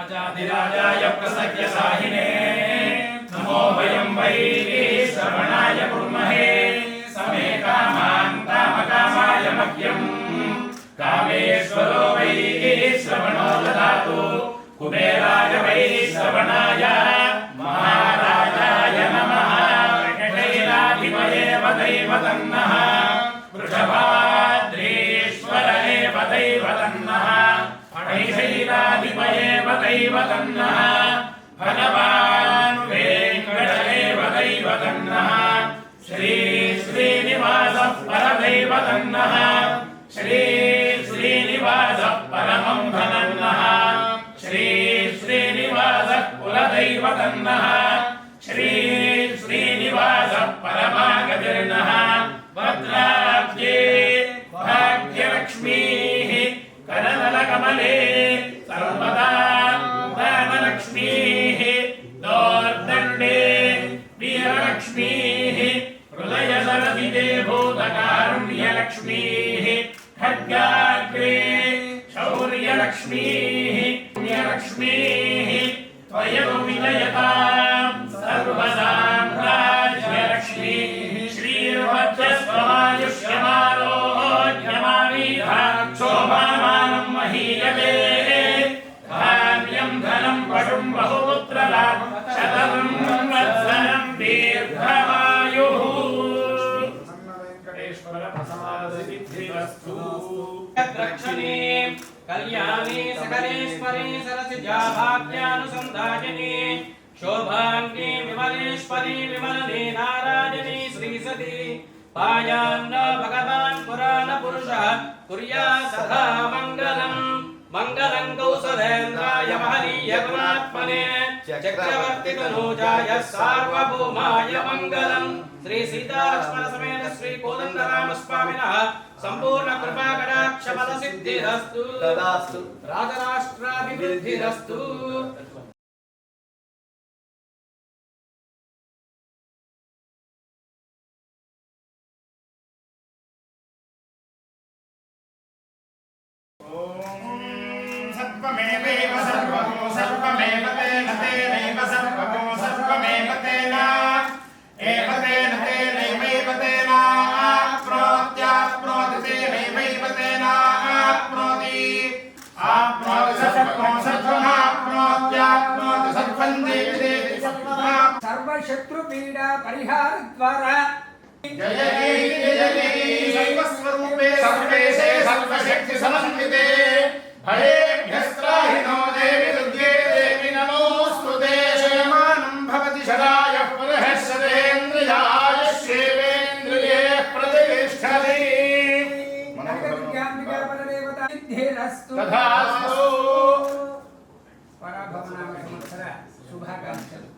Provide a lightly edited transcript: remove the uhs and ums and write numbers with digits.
राजाधिराजाय प्रसव्यसाहिने नमो वयं वै श्रवणाय कुर्महे समे कामान् कामकामाय मह्यम् कामेश्वरो वै श्रवणो ददातु कुबेराय वै श्रवणाय महाराजाय नमः वेङ्कटेशाधिपये वदैवतन्नः वृषभाद्रीश्वरये वदैवतन्नः फणिशैलाधिपये वदैवतन्नः भगवान् वेङ्कटेव दैवतन्नः श्री श्रीनिवासः परदैवतन्नः श्री श्रीनिवासः परमं धनन्नः श्री श्रीनिवासः कुलदैवतन्नः श्री श्रीनिवासः परमागतिर्नः भद्राब्जे भाग्यलक्ष्मीः करनलकमले सर्वदा धनलक्ष्मीः दोर्दण्डे वीरलक्ष्मीः हृदयसरसिते भूतकारुण्यलक्ष्मीः खड्गाग्रे शौर्यलक्ष्मीः पुण्यलक्ष्मीः त्वयं विलयतां सर्वसाम्राज्यलक्ष्मीः श्रीर्वक्षस्वमायुष्यमारोग्यमावीधा शोभामानं महीयते धान्यं धनं पशुं बहुपुत्रलाभं शतं वत्सरं दीर्घमायुः वेङ्कटेश्वरप्रसादसिद्धिरस्तु रक्षणे कल्याणे सकलेश्वरे सरसिजा भाग्यानुसन्धायिने शोभाङ्गे विमलेश्वरी विमलने नारायणी श्रीसती पायान्न भगवान् पुराणपुरुषः कुर्यात् सदा मङ्गलम् मङ्गलं कौसलेन्द्राय महनीय गुणात्मने चक्रवर्तितनूजाय सार्वभौमाय मङ्गलम् श्री सीतालक्ष्मण समेत श्री कोदण्डरामस्वामिनः संपूर्ण कृपा कटाक्ष फल सिद्धिरस्तु तदास्तु राजराष्ट्राभिवृद्धिरस्तु सर्वमेव सर्वको सर्वमेव तेन तेनैव सर्वको सर्वमेव तेन एव तेन तेनैव तेन आप्नोत्याप्नोति तेनैव तेन आप्नोति आप्नोति सर्वको सर्वमाप्नोत्याप्नोति सर्वं देवि देवि सर्वशत्रुपीडा परिहारद्वारा जय जय सर्वस्वरूपे सर्वेशे सर्वशक्ति समन्विते भयेभ्यस्त्राहिनो देवि दुर्गे देवि नमोऽस्तुते शयमानं भवति शरायः पुनः शतेन्द्रियायुष्येवेन्द्रिये प्रतिष्ठति मनोज्ञानिकापरदेवता सिद्धिरस्तु तथास्तु पराभवनाम संवत्सर शुभाकांक्षलु